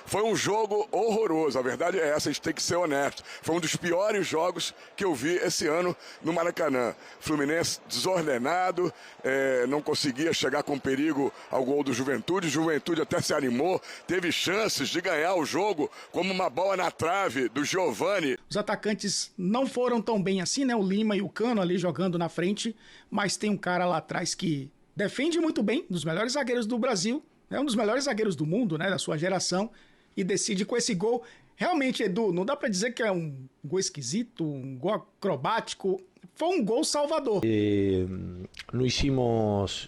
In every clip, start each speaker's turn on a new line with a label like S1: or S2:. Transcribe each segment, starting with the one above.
S1: Foi um jogo horroroso, a verdade é essa, a gente tem que ser honesto. Foi um dos piores jogos que eu vi esse ano no Maracanã. Fluminense desordenado, não conseguia chegar com perigo ao gol do Juventude. Juventude até se animou, teve chances de ganhar o jogo, como uma bola na trave do Giovani.
S2: Os atacantes não foram tão bem assim, né? O Lima e o Cano ali jogando na frente, mas tem um cara lá atrás que defende muito bem, um dos melhores zagueiros do Brasil, é um dos melhores zagueiros do mundo, né? Da sua geração. E decide com esse gol. Realmente, Edu, não dá pra dizer que é um gol esquisito, um gol acrobático. Foi um gol salvador.
S3: No hicimos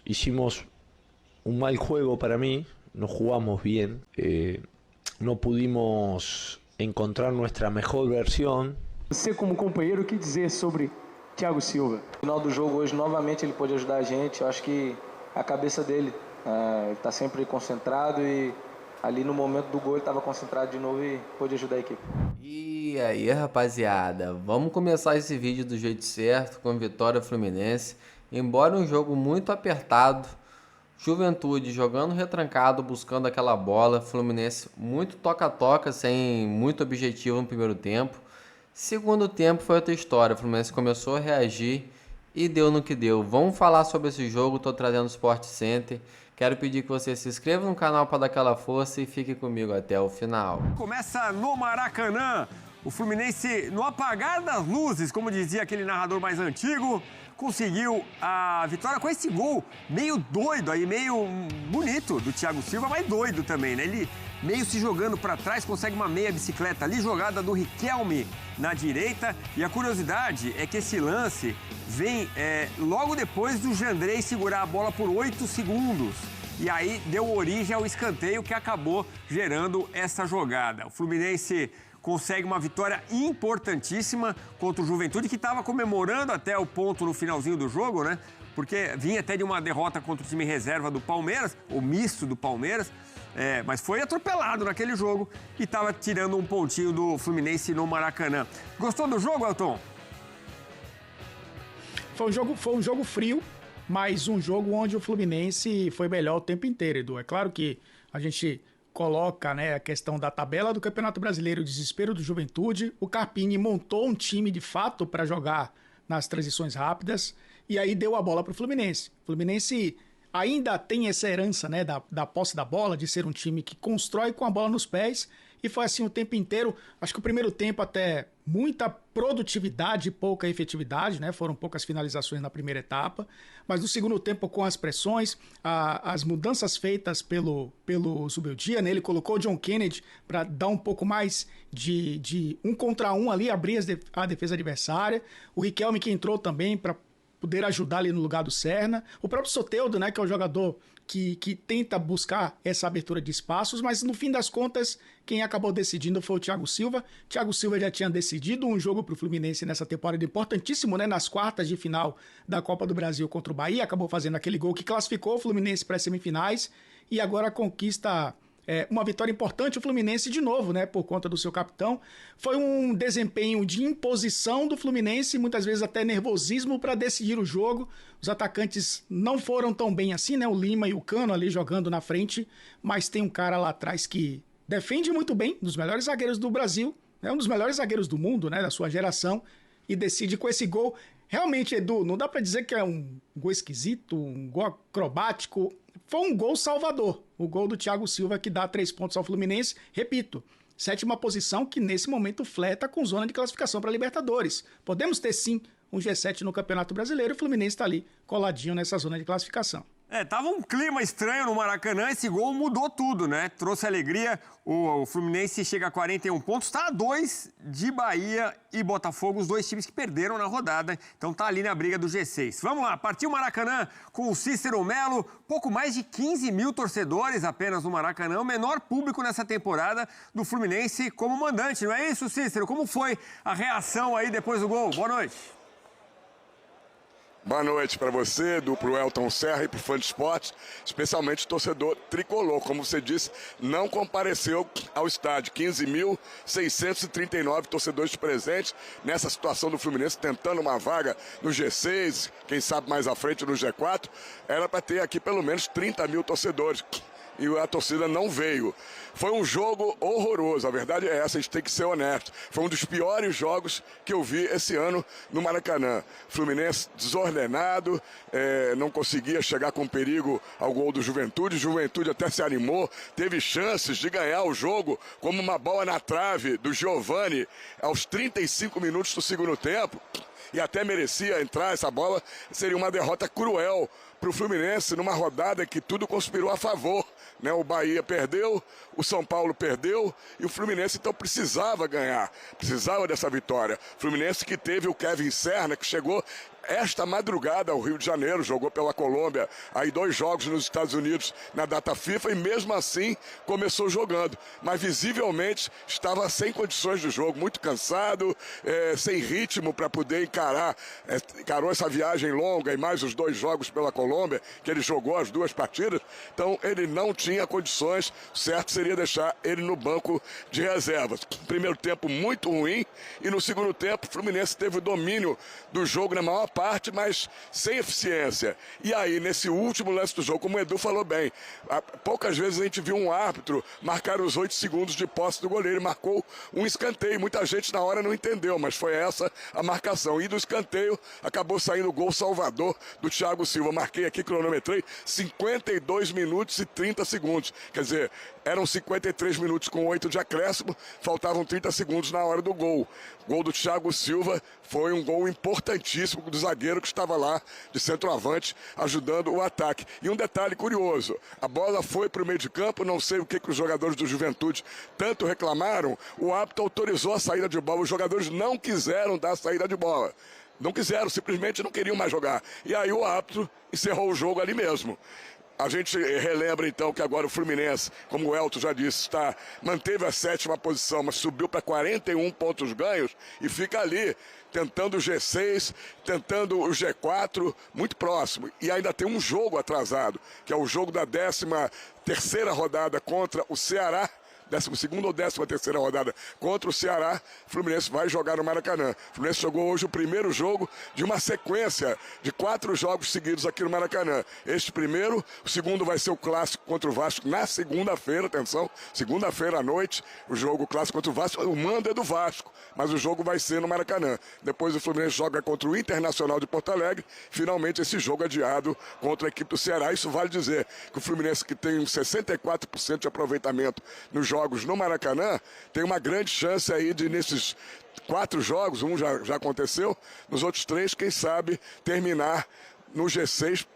S3: un mal juego para mí, no jugamos bien, no pudimos encontrar nuestra mejor versión.
S4: Você como companheiro, o que dizer sobre Thiago Silva?
S5: No final do jogo hoje, novamente ele pôde ajudar a gente. Eu acho que a cabeça dele, ele tá sempre concentrado e ali no momento do gol ele estava concentrado de novo e pôde ajudar a equipe.
S6: E aí, rapaziada, vamos começar esse vídeo do jeito certo, com vitória Fluminense. Embora um jogo muito apertado, Juventude jogando retrancado, buscando aquela bola, Fluminense muito toca-toca, sem muito objetivo no primeiro tempo. Segundo tempo foi outra história, o Fluminense começou a reagir e deu no que deu. Vamos falar sobre esse jogo, estou trazendo o Sport Center. Quero pedir que você se inscreva no canal para dar aquela força e fique comigo até o final.
S7: Começa no Maracanã. O Fluminense, no apagar das luzes, como dizia aquele narrador mais antigo, conseguiu a vitória com esse gol meio doido aí, meio bonito do Thiago Silva, mas doido também, né? Ele meio se jogando para trás, consegue uma meia bicicleta ali, jogada do Riquelme na direita. E a curiosidade é que esse lance vem logo depois do Jandrei segurar a bola por 8 segundos. E aí deu origem ao escanteio que acabou gerando essa jogada. O Fluminense consegue uma vitória importantíssima contra o Juventude, que estava comemorando até o ponto no finalzinho do jogo, né? Porque vinha até de uma derrota contra o time reserva do Palmeiras, o misto do Palmeiras, mas foi atropelado naquele jogo e estava tirando um pontinho do Fluminense no Maracanã. Gostou do jogo, Elton?
S2: Foi um jogo frio, mas um jogo onde o Fluminense foi melhor o tempo inteiro, Edu. É claro que a gente coloca, né, a questão da tabela do Campeonato Brasileiro, o desespero do Juventude. O Carpini montou um time de fato para jogar nas transições rápidas e aí deu a bola para o Fluminense. O Fluminense ainda tem essa herança, né, da posse da bola, de ser um time que constrói com a bola nos pés, e foi assim o tempo inteiro. Acho que o primeiro tempo até muita produtividade e pouca efetividade, né? Foram poucas finalizações na primeira etapa, mas no segundo tempo, com as pressões, as mudanças feitas pelo Zubeldia, né? Ele colocou o John Kennedy para dar um pouco mais de 1 contra 1 ali, abrir a defesa adversária. O Riquelme que entrou também para poder ajudar ali no lugar do Serna. O próprio Soteldo, né, que é o jogador que tenta buscar essa abertura de espaços, mas no fim das contas, quem acabou decidindo foi o Thiago Silva. Thiago Silva já tinha decidido um jogo para o Fluminense nessa temporada importantíssimo, né, nas quartas de final da Copa do Brasil contra o Bahia, acabou fazendo aquele gol que classificou o Fluminense para as semifinais e agora conquista uma vitória importante. O Fluminense de novo, né, por conta do seu capitão. Foi um desempenho de imposição do Fluminense, muitas vezes até nervosismo para decidir o jogo. Os atacantes não foram tão bem assim, né, o Lima e o Cano ali jogando na frente, mas tem um cara lá atrás que defende muito bem, um dos melhores zagueiros do Brasil, é um dos melhores zagueiros do mundo, né, da sua geração, e decide com esse gol. Realmente, Edu, não dá para dizer que é um gol esquisito, um gol acrobático. Foi um gol salvador, o gol do Thiago Silva que dá 3 pontos ao Fluminense. Repito, 7ª posição que nesse momento fleta com zona de classificação para Libertadores. Podemos ter sim um G7 no Campeonato Brasileiro e o Fluminense está ali coladinho nessa zona de classificação.
S7: Tava um clima estranho no Maracanã, esse gol mudou tudo, né? Trouxe alegria, o Fluminense chega a 41 pontos, tá a 2 de Bahia e Botafogo, os dois times que perderam na rodada, então tá ali na briga do G6. Vamos lá, partiu o Maracanã com o Cícero Melo, pouco mais de 15 mil torcedores apenas no Maracanã, o menor público nessa temporada do Fluminense como mandante, não é isso, Cícero? Como foi a reação aí depois do gol? Boa noite.
S1: Boa noite para você, pro Elton Serra e pro Fã de Esporte, especialmente o torcedor tricolor. Como você disse, não compareceu ao estádio. 15.639 torcedores presentes nessa situação do Fluminense, tentando uma vaga no G6, quem sabe mais à frente no G4. Era para ter aqui pelo menos 30 mil torcedores. e a torcida não veio. Foi um jogo horroroso, a verdade é essa, a gente tem que ser honesto. Foi um dos piores jogos que eu vi esse ano no Maracanã. Fluminense desordenado, não conseguia chegar com perigo ao gol do Juventude. Juventude até se animou, teve chances de ganhar o jogo, como uma bola na trave do Giovani aos 35 minutos do segundo tempo. E até merecia entrar essa bola, seria uma derrota cruel para o Fluminense numa rodada que tudo conspirou a favor. Né? O Bahia perdeu, o São Paulo perdeu e o Fluminense então precisava ganhar, precisava dessa vitória. Fluminense que teve o Kevin Serna, que chegou esta madrugada ao Rio de Janeiro, jogou pela Colômbia, aí 2 jogos nos Estados Unidos na data FIFA e mesmo assim começou jogando, mas visivelmente estava sem condições de jogo, muito cansado, sem ritmo para poder encarou essa viagem longa e mais os 2 jogos pela Colômbia, que ele jogou as 2 partidas, então ele não tinha condições, certo seria deixar ele no banco de reservas. Primeiro tempo muito ruim e no segundo tempo o Fluminense teve o domínio do jogo na maior parte, mas sem eficiência. E aí, nesse último lance do jogo, como o Edu falou bem, poucas vezes a gente viu um árbitro marcar os 8 segundos de posse do goleiro, marcou um escanteio. Muita gente na hora não entendeu, mas foi essa a marcação. E do escanteio, acabou saindo o gol salvador do Thiago Silva. Marquei aqui, cronometrei, 52 minutos e 30 segundos. Quer dizer, eram 53 minutos com 8 de acréscimo, faltavam 30 segundos na hora do gol. Gol do Thiago Silva foi um gol importantíssimo do zagueiro que estava lá de centroavante ajudando o ataque. E um detalhe curioso, a bola foi para o meio de campo, não sei o que os jogadores do Juventude tanto reclamaram, o árbitro autorizou a saída de bola, os jogadores não quiseram dar a saída de bola. Não quiseram, simplesmente não queriam mais jogar. E aí o árbitro encerrou o jogo ali mesmo. A gente relembra então que agora o Fluminense, como o Elton já disse, manteve a 7ª posição, mas subiu para 41 pontos ganhos e fica ali tentando o G6, tentando o G4, muito próximo. E ainda tem um jogo atrasado, que é o jogo da 13ª rodada contra o Ceará. 12ª ou 13ª rodada contra o Ceará, o Fluminense vai jogar no Maracanã. O Fluminense jogou hoje o primeiro jogo de uma sequência de 4 jogos seguidos aqui no Maracanã. Este primeiro, o segundo vai ser o clássico contra o Vasco na segunda-feira, atenção, segunda-feira à noite, o jogo clássico contra o Vasco, o mando é do Vasco, mas o jogo vai ser no Maracanã. Depois o Fluminense joga contra o Internacional de Porto Alegre, finalmente esse jogo adiado contra a equipe do Ceará. Isso vale dizer que o Fluminense, que tem 64% de aproveitamento nos jogos no Maracanã, tem uma grande chance aí de, nesses 4 jogos, um já aconteceu, nos outros 3, quem sabe, terminar no G6,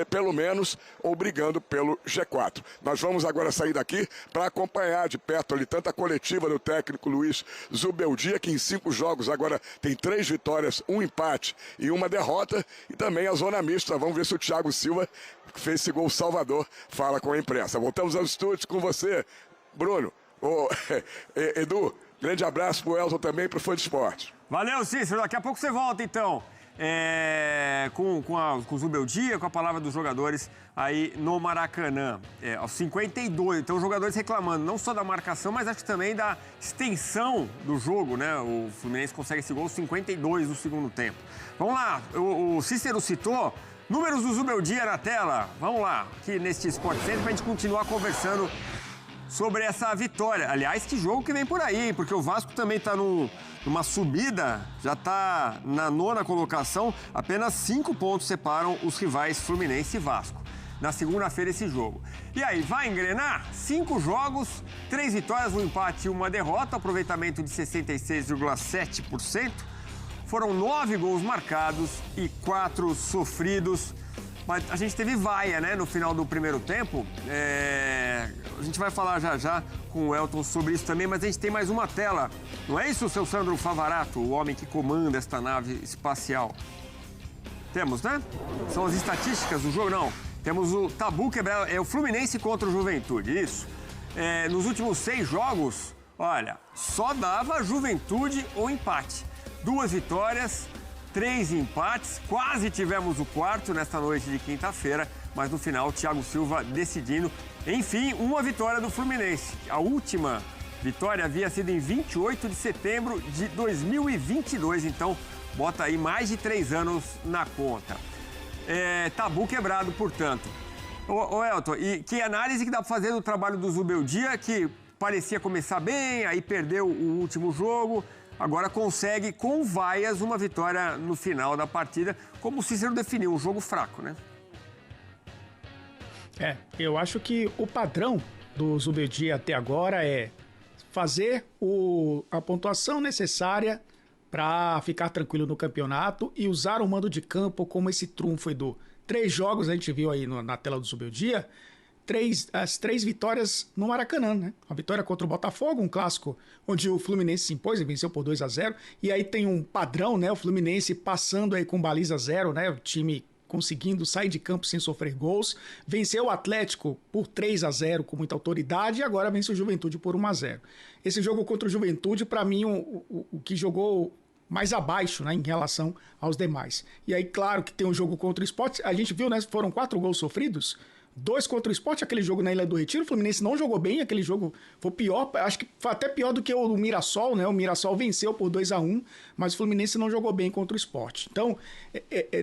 S1: pelo menos, ou brigando pelo G4. Nós vamos agora sair daqui para acompanhar de perto ali tanto a coletiva do técnico Luiz Zubeldia, que em 5 jogos agora tem 3 vitórias, 1 empate e 1 derrota, e também a zona mista. Vamos ver se o Thiago Silva, que fez esse gol salvador, fala com a imprensa. Voltamos aos estúdios com você, Bruno. Edu, grande abraço pro Elton também, pro Fã de Esporte.
S7: Valeu, Cícero. Daqui a pouco você volta, então, com o Zubeldia, com a palavra dos jogadores aí no Maracanã. Aos 52, então os jogadores reclamando não só da marcação, mas acho que também da extensão do jogo, né? O Fluminense consegue esse gol 52 no segundo tempo. Vamos lá, o Cícero citou números do Zubeldia na tela. Vamos lá, aqui neste Sport Center, pra gente continuar conversando sobre essa vitória. Aliás, que jogo que vem por aí, porque o Vasco também está numa subida, já está na 9ª colocação, apenas 5 pontos separam os rivais Fluminense e Vasco. Na segunda-feira esse jogo. E aí, vai engrenar? 5 jogos, 3 vitórias, 1 empate e 1 derrota, aproveitamento de 66,7%. Foram 9 gols marcados e 4 sofridos. Mas a gente teve vaia, né, no final do primeiro tempo. A gente vai falar já com o Elton sobre isso também, mas a gente tem mais uma tela. Não é isso, seu Sandro Favarato, o homem que comanda esta nave espacial? Temos, né? São as estatísticas do jogo, não. Temos o tabu quebrado, é o Fluminense contra o Juventude, isso. Nos últimos 6 jogos, olha, só dava Juventude ou empate. 2 vitórias, 3 empates, quase tivemos o 4º nesta noite de quinta-feira, mas no final o Thiago Silva decidindo. Enfim, uma vitória do Fluminense. A última vitória havia sido em 28 de setembro de 2022, então bota aí mais de 3 anos na conta. Tabu quebrado, portanto. Ô Elton, e que análise que dá para fazer do trabalho do Zubeldia, que parecia começar bem, aí perdeu o último jogo, agora consegue, com vaias, uma vitória no final da partida, como o Cícero definiu, um jogo fraco, né?
S2: Eu acho que o padrão do Zubeldia até agora é fazer a pontuação necessária para ficar tranquilo no campeonato e usar o mando de campo como esse trunfo, Edu. 3 jogos a gente viu aí na tela do Zubeldia, as 3 vitórias no Maracanã, né? A vitória contra o Botafogo, um clássico onde o Fluminense se impôs e venceu por 2-0. E aí tem um padrão, né? O Fluminense passando aí com baliza 0, né? O time conseguindo sair de campo sem sofrer gols. Venceu o Atlético por 3-0 com muita autoridade e agora vence o Juventude por 1-0. Esse jogo contra o Juventude, para mim, o que jogou mais abaixo, né, em relação aos demais. E aí, claro que tem um jogo contra o Sport. A gente viu, né? Foram 4 gols sofridos. 2 contra o Sport, aquele jogo na Ilha do Retiro. O Fluminense não jogou bem, aquele jogo foi pior, acho que foi até pior do que o do Mirassol, né? O Mirassol venceu por 2-1, mas o Fluminense não jogou bem contra o Sport. Então,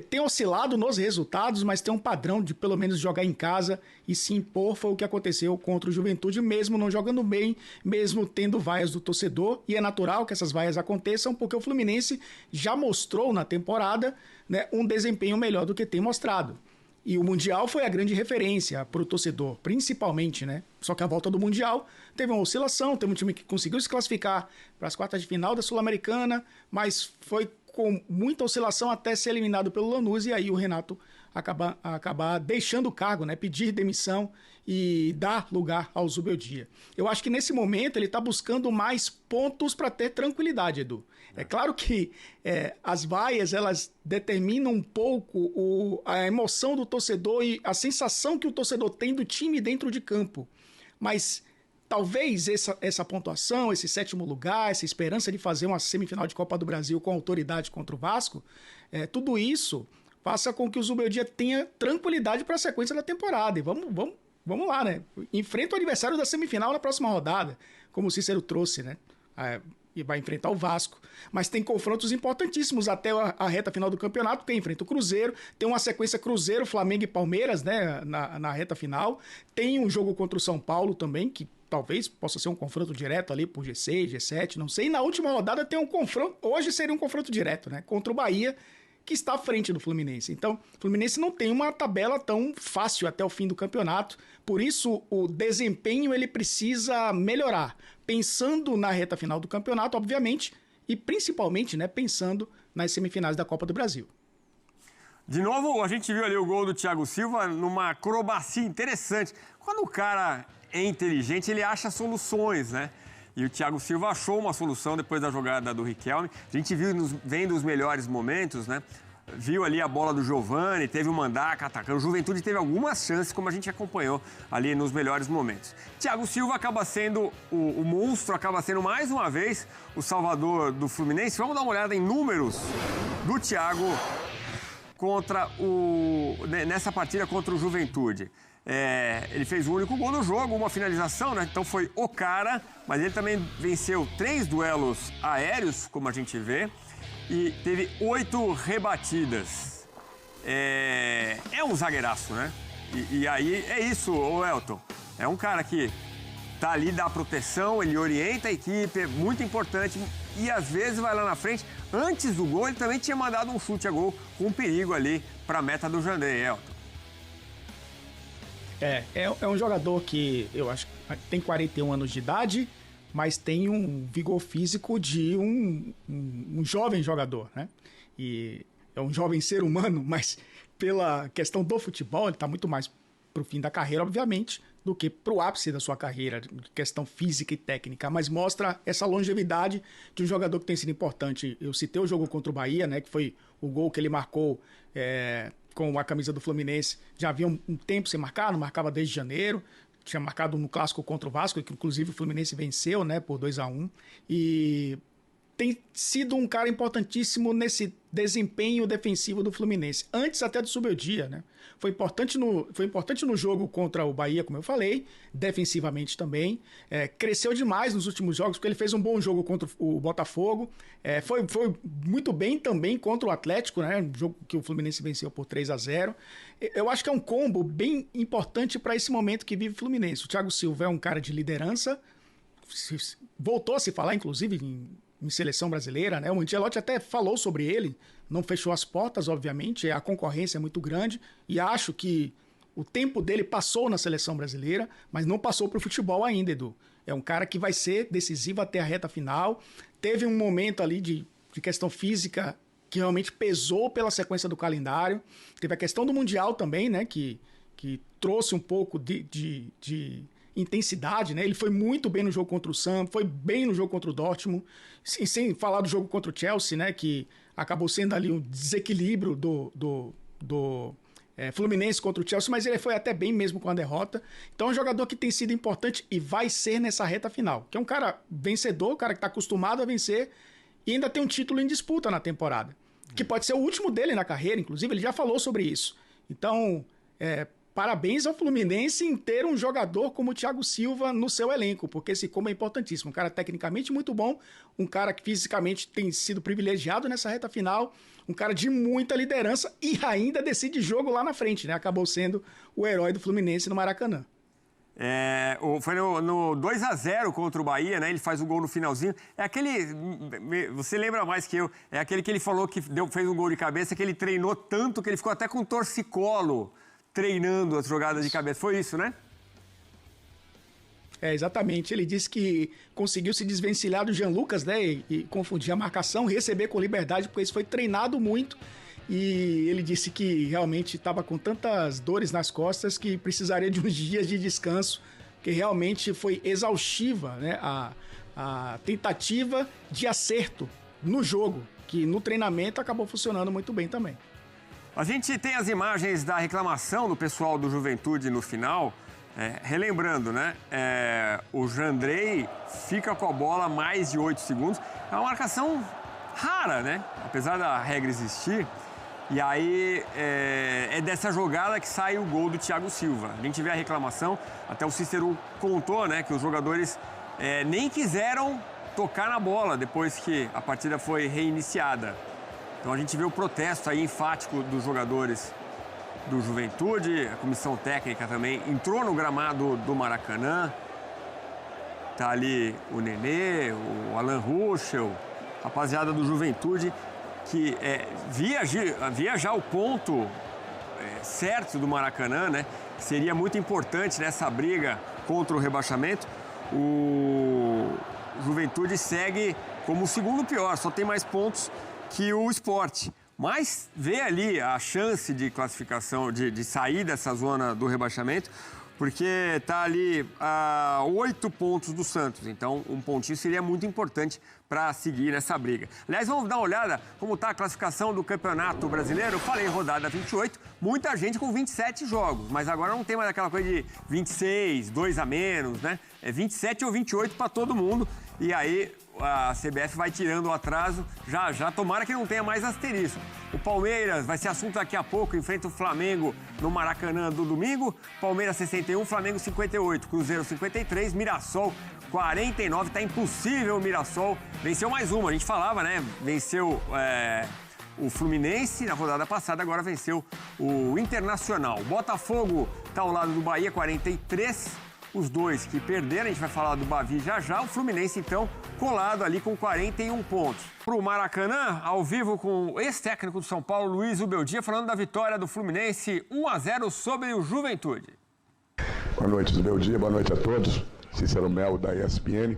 S2: tem oscilado nos resultados, mas tem um padrão de pelo menos jogar em casa e se impor. Foi o que aconteceu contra o Juventude, mesmo não jogando bem, mesmo tendo vaias do torcedor. E é natural que essas vaias aconteçam, porque o Fluminense já mostrou na temporada, né, um desempenho melhor do que tem mostrado. E o Mundial foi a grande referência para o torcedor, principalmente, né? Só que a volta do Mundial teve uma oscilação, teve um time que conseguiu se classificar para as quartas de final da Sul-Americana, mas foi com muita oscilação até ser eliminado pelo Lanús, e aí o Renato acabar deixando o cargo, né? Pedir demissão e dar lugar ao Zubeldia. Eu acho que nesse momento ele está buscando mais pontos para ter tranquilidade, Edu. É claro que as vaias, elas determinam um pouco a emoção do torcedor e a sensação que o torcedor tem do time dentro de campo. Mas talvez essa pontuação, esse 7º lugar, essa esperança de fazer uma semifinal de Copa do Brasil com autoridade contra o Vasco, tudo isso faça com que o Zubeldia tenha tranquilidade para a sequência da temporada. E vamos lá, né? Enfrenta o adversário da semifinal na próxima rodada, como o Cícero trouxe, né? E vai enfrentar o Vasco. Mas tem confrontos importantíssimos até a reta final do campeonato, porque enfrenta o Cruzeiro, tem uma sequência Cruzeiro, Flamengo e Palmeiras, né, na reta final. Tem um jogo contra o São Paulo também, que talvez possa ser um confronto direto ali por G6, G7, não sei. E na última rodada tem um confronto, hoje seria um confronto direto, né, contra o Bahia, que está à frente do Fluminense. Então, o Fluminense não tem uma tabela tão fácil até o fim do campeonato, por isso o desempenho ele precisa melhorar, pensando na reta final do campeonato, obviamente, e principalmente, né, pensando nas semifinais da Copa do Brasil.
S7: De novo, a gente viu ali o gol do Thiago Silva numa acrobacia interessante. Quando o cara é inteligente, ele acha soluções, né? E o Thiago Silva achou uma solução depois da jogada do Riquelme. A gente vendo os melhores momentos, né? Viu ali a bola do Giovani, teve o Mandaca atacando. O Juventude teve algumas chances, como a gente acompanhou ali nos melhores momentos. Thiago Silva acaba sendo o monstro, acaba sendo mais uma vez o salvador do Fluminense. Vamos dar uma olhada em números do Thiago nessa partida contra o Juventude. Ele fez o único gol no jogo, uma finalização, né? Então foi o cara, mas ele também venceu 3 duelos aéreos, como a gente vê, e teve 8 rebatidas. É um zagueiraço, né? E aí é isso, o Elton. É um cara que tá ali, dá proteção, ele orienta a equipe, é muito importante. E às vezes vai lá na frente. Antes do gol, ele também tinha mandado um chute a gol com um perigo ali para a meta do Jandrei, Elton.
S2: É um jogador que eu acho que tem 41 anos de idade, mas tem um vigor físico de um jovem jogador, né? E é um jovem ser humano, mas pela questão do futebol, ele está muito mais para o fim da carreira, obviamente, do que para o ápice da sua carreira, questão física e técnica, mas mostra essa longevidade de um jogador que tem sido importante. Eu citei o jogo contra o Bahia, né, que foi o gol que ele marcou com a camisa do Fluminense. Já havia um tempo sem marcar, não marcava desde janeiro, tinha marcado no clássico contra o Vasco, que inclusive o Fluminense venceu, né, por 2-1, e tem sido um cara importantíssimo desempenho defensivo do Fluminense, antes até do Subeldia, né? Foi importante no jogo contra o Bahia, como eu falei, defensivamente também. Cresceu demais nos últimos jogos, porque ele fez um bom jogo contra o Botafogo. Foi muito bem também contra o Atlético, né? Um jogo que o Fluminense venceu por 3-0. Eu acho que é um combo bem importante para esse momento que vive o Fluminense. O Thiago Silva é um cara de liderança, voltou a se falar, inclusive, em seleção brasileira, né? O Ancelotti até falou sobre ele, não fechou as portas, obviamente, a concorrência é muito grande e acho que o tempo dele passou na seleção brasileira, mas não passou para o futebol ainda, Edu. É um cara que vai ser decisivo até a reta final. Teve um momento ali de questão física que realmente pesou pela sequência do calendário. Teve a questão do Mundial também, né? Que trouxe um pouco de intensidade, né? Ele foi muito bem no jogo contra o Sam, foi bem no jogo contra o Dortmund, sem falar do jogo contra o Chelsea, né? Que acabou sendo ali um desequilíbrio do Fluminense contra o Chelsea, mas ele foi até bem mesmo com a derrota. Então é um jogador que tem sido importante e vai ser nessa reta final, que é um cara vencedor, um cara que está acostumado a vencer e ainda tem um título em disputa na temporada, que pode ser o último dele na carreira, inclusive ele já falou sobre isso. Então, parabéns ao Fluminense em ter um jogador como o Thiago Silva no seu elenco, porque esse combo é importantíssimo. Um cara tecnicamente muito bom, um cara que fisicamente tem sido privilegiado nessa reta final, um cara de muita liderança e ainda decide jogo lá na frente, né? Acabou sendo o herói do Fluminense no Maracanã.
S7: Foi no 2-0 contra o Bahia, né? Ele faz o gol no finalzinho. É aquele... Você lembra mais que eu. É aquele que ele falou que fez um gol de cabeça, que ele treinou tanto que ele ficou até com torcicolo treinando as jogadas de cabeça. Foi isso, né?
S2: Exatamente. Ele disse que conseguiu se desvencilhar do Jean Lucas, né? E confundir a marcação, receber com liberdade, porque isso foi treinado muito. E ele disse que realmente estava com tantas dores nas costas que precisaria de uns dias de descanso, que realmente foi exaustiva, né? A tentativa de acerto no jogo, que no treinamento acabou funcionando muito bem também.
S7: A gente tem as imagens da reclamação do pessoal do Juventude no final. Relembrando, né? O Jandrei fica com a bola mais de 8 segundos. É uma marcação rara, né? Apesar da regra existir. E aí é dessa jogada que sai o gol do Thiago Silva. A gente vê a reclamação, até o Cícero contou, né? Que os jogadores nem quiseram tocar na bola depois que a partida foi reiniciada. Então a gente vê o protesto aí enfático dos jogadores do Juventude, a comissão técnica também entrou no gramado do Maracanã. Tá ali o Nenê, o Alan Ruschel, rapaziada do Juventude, que via já o ponto certo do Maracanã, né? Que seria muito importante nessa briga contra o rebaixamento. O Juventude segue como o segundo pior, só tem mais pontos que o Sport. Mas vê ali a chance de classificação, de sair dessa zona do rebaixamento, porque está ali a 8 pontos do Santos. Então, um pontinho seria muito importante para seguir nessa briga. Aliás, vamos dar uma olhada como está a classificação do Campeonato Brasileiro. Eu falei rodada 28, muita gente com 27 jogos, mas agora não tem mais aquela coisa de 26, 2 a menos, né? É 27 ou 28 para todo mundo. E aí a CBF vai tirando o atraso, já tomara que não tenha mais asterisco. O Palmeiras vai ser assunto daqui a pouco, enfrenta o Flamengo no Maracanã do domingo. Palmeiras 61, Flamengo 58, Cruzeiro 53, Mirassol 49. Tá impossível o Mirassol. Venceu mais uma, a gente falava, né? Venceu o Fluminense na rodada passada, agora venceu o Internacional. O Botafogo tá ao lado do Bahia, 43. Os dois que perderam, a gente vai falar do Bavi já. O Fluminense, então, colado ali com 41 pontos. Pro Maracanã, ao vivo com o ex-técnico do São Paulo, Luiz Ubeldia, falando da vitória do Fluminense 1-0 sobre o Juventude.
S1: Boa noite, Ubeldia. Boa noite a todos. Cícero Melo, da ESPN.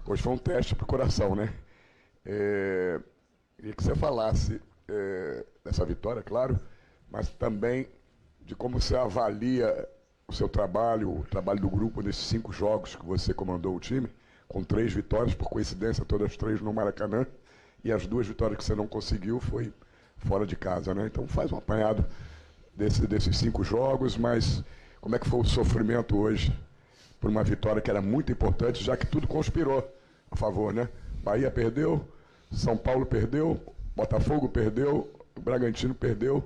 S1: Hoje foi um teste pro coração, né? Queria que você falasse dessa vitória, claro, mas também de como você avalia o seu trabalho, o trabalho do grupo nesses 5 jogos que você comandou o time, com 3 vitórias, por coincidência, todas 3 no Maracanã, e as 2 vitórias que você não conseguiu foi fora de casa, né? Então faz um apanhado desses 5 jogos, mas como é que foi o sofrimento hoje por uma vitória que era muito importante, já que tudo conspirou a favor, né? Bahia perdeu, São Paulo perdeu, Botafogo perdeu, o Bragantino perdeu,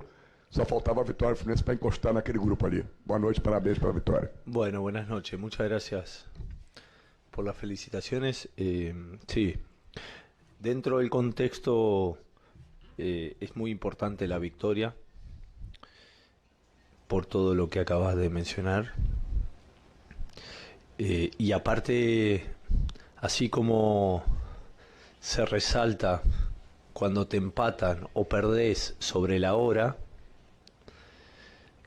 S1: só faltava a vitória do Fluminense para encostar naquele grupo ali. Boa noite, parabéns pela vitória.
S3: Bueno, buenas noches. Muchas gracias por las felicitaciones. Sí, dentro del contexto es muy importante la victoria por todo lo que acabas de mencionar. Y aparte, así como se resalta cuando te empatan o perdés sobre la hora,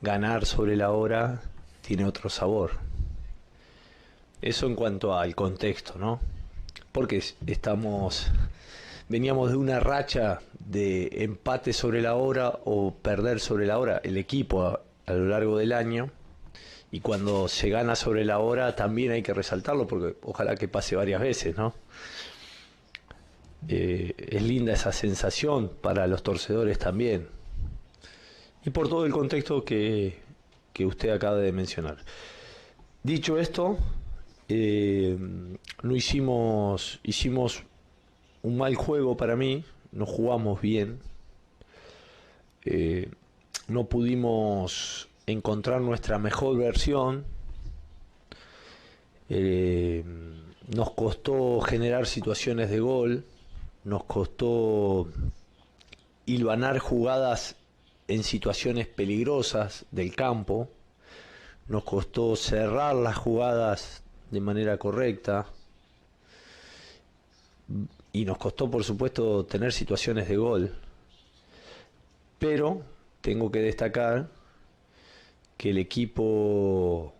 S3: ganar sobre la hora tiene otro sabor. Eso en cuanto al contexto, ¿no? Porque veníamos de una racha de empate sobre la hora o perder sobre la hora el equipo a lo largo del año, y cuando se gana sobre la hora también hay que resaltarlo, porque ojalá que pase varias veces, ¿no? Es linda esa sensación para los torcedores también, y por todo el contexto que usted acaba de mencionar. Dicho esto, no hicimos un mal juego para mí, no jugamos bien, no pudimos encontrar nuestra mejor versión, nos costó generar situaciones de gol, nos costó hilvanar jugadas en situaciones peligrosas del campo, nos costó cerrar las jugadas de manera correcta, y nos costó, por supuesto, tener situaciones de gol. Pero tengo que destacar que el equipo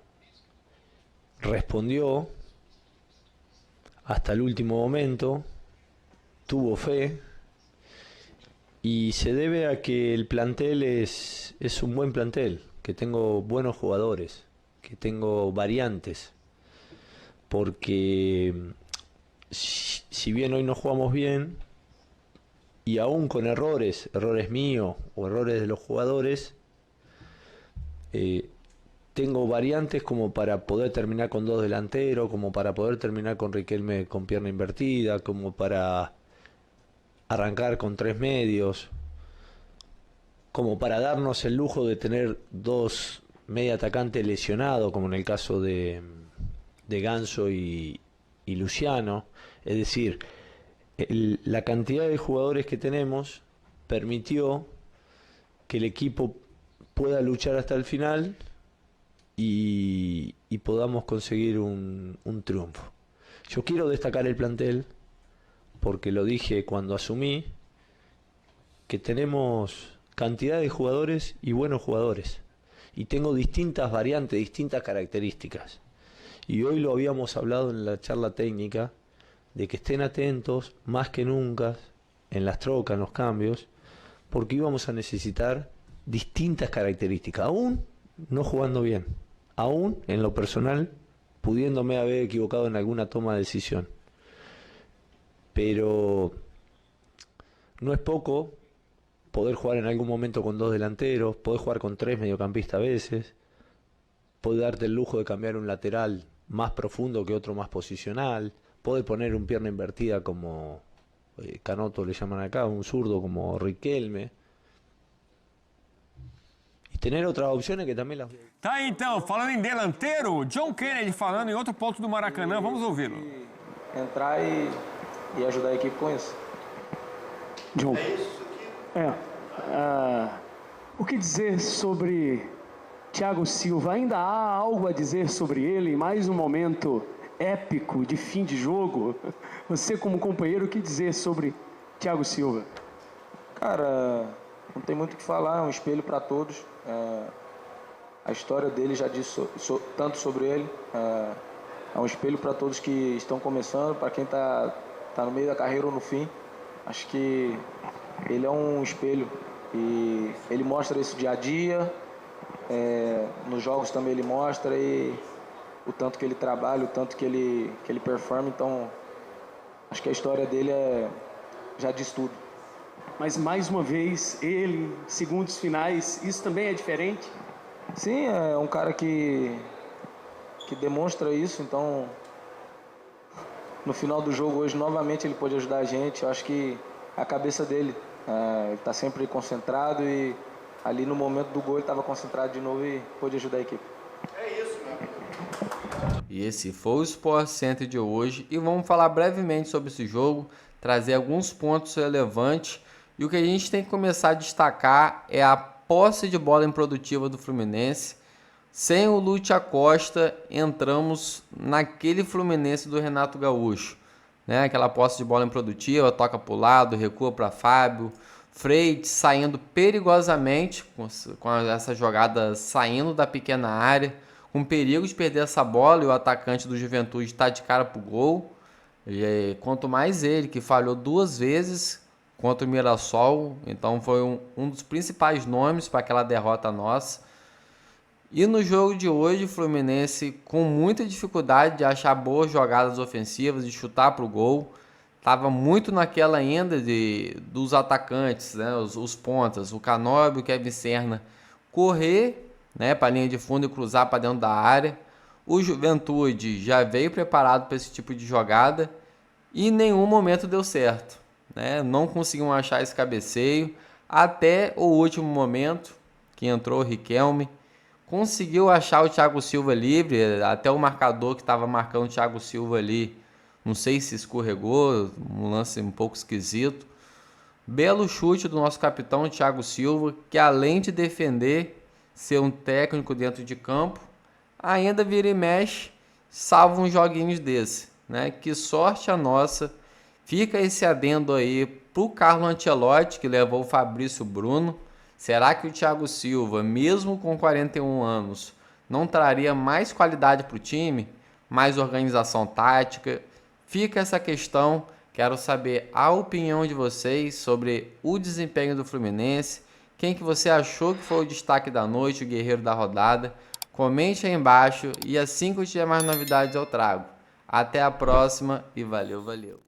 S3: respondió hasta el último momento, tuvo fe, y se debe a que el plantel es un buen plantel, que tengo buenos jugadores, que tengo variantes, porque si bien hoy no jugamos bien, y aún con errores míos o errores de los jugadores, tengo variantes como para poder terminar con 2 delanteros, como para poder terminar con Riquelme con pierna invertida, como para arrancar con 3 medios, como para darnos el lujo de tener 2 media atacantes lesionados, como en el caso de Ganso y Luciano. Es decir, la cantidad de jugadores que tenemos permitió que el equipo pueda luchar hasta el final y podamos conseguir un triunfo. Yo quiero destacar el plantel, porque lo dije cuando asumí, que tenemos cantidad de jugadores y buenos jugadores, y tengo distintas variantes, distintas características, y hoy lo habíamos hablado en la charla técnica, de que estén atentos más que nunca en las trocas, en los cambios, porque íbamos a necesitar distintas características, aún no jugando bien, aún en lo personal pudiéndome haber equivocado en alguna toma de decisión. Pero no es poco poder jugar en algún momento con 2 delanteros, poder jugar con 3 mediocampistas a veces, poder darte el lujo de cambiar un lateral más profundo que otro más posicional, poder poner un pierna invertida como Canoto le llaman acá, un zurdo como Riquelme, e tener outras opções que também las...
S7: Tá aí, então, falando em delanteiro, John Kennedy falando em outro ponto do Maracanã, vamos ouvi-lo.
S5: Entrar e ajudar a equipe com isso.
S4: John, o que dizer sobre Thiago Silva? Ainda há algo a dizer sobre ele? Mais um momento épico de fim de jogo. Você, como companheiro, o que dizer sobre Thiago Silva?
S5: Cara, não tem muito o que falar, é um espelho para todos. A história dele já disse tanto sobre ele. É um espelho para todos que estão começando, para quem tá no meio da carreira ou no fim. Acho que ele é um espelho e ele mostra isso dia a dia. Nos jogos também ele mostra, e o tanto que ele trabalha, o tanto que ele performa. Então, acho que a história dele já diz tudo.
S4: Mas mais uma vez, ele, segundos finais, isso também é diferente?
S5: Sim, é um cara que demonstra isso. Então, no final do jogo hoje, novamente ele pôde ajudar a gente. Eu acho que a cabeça dele Ele está sempre concentrado e ali no momento do gol ele estava concentrado de novo e pôde ajudar a equipe.
S6: E esse foi o Sport Center de hoje e vamos falar brevemente sobre esse jogo, trazer alguns pontos relevantes. E o que a gente tem que começar a destacar é a posse de bola improdutiva do Fluminense. Sem o Lúcio Acosta, entramos naquele Fluminense do Renato Gaúcho, né? Aquela posse de bola improdutiva, toca para o lado, recua para Fábio, Freitas saindo perigosamente, com essa jogada saindo da pequena área, com perigo de perder essa bola e o atacante do Juventude está de cara para o gol. Quanto mais ele, que falhou 2 vezes contra o Mirassol, então foi um dos principais nomes para aquela derrota nossa. E no jogo de hoje, o Fluminense com muita dificuldade de achar boas jogadas ofensivas, de chutar para o gol. Estava muito naquela ainda dos atacantes, né, os pontas, o Canóbio, o Kevin Serna, correr, né, para a linha de fundo e cruzar para dentro da área. O Juventude já veio preparado para esse tipo de jogada e em nenhum momento deu certo, né? Não conseguiam achar esse cabeceio até o último momento que entrou o Riquelme. Conseguiu achar o Thiago Silva livre, até o marcador que estava marcando o Thiago Silva ali, não sei se escorregou, um lance um pouco esquisito. Belo chute do nosso capitão Thiago Silva, que além de defender, ser um técnico dentro de campo, ainda vira e mexe, salva uns joguinhos desse, né? Que sorte a nossa. Fica esse adendo aí pro Carlo Ancelotti, que levou o Fabrício Bruno. Será que o Thiago Silva, mesmo com 41 anos, não traria mais qualidade para o time? Mais organização tática? Fica essa questão. Quero saber a opinião de vocês sobre o desempenho do Fluminense. Quem que você achou que foi o destaque da noite, o guerreiro da rodada? Comente aí embaixo e assim que eu tiver mais novidades eu trago. Até a próxima e valeu, valeu.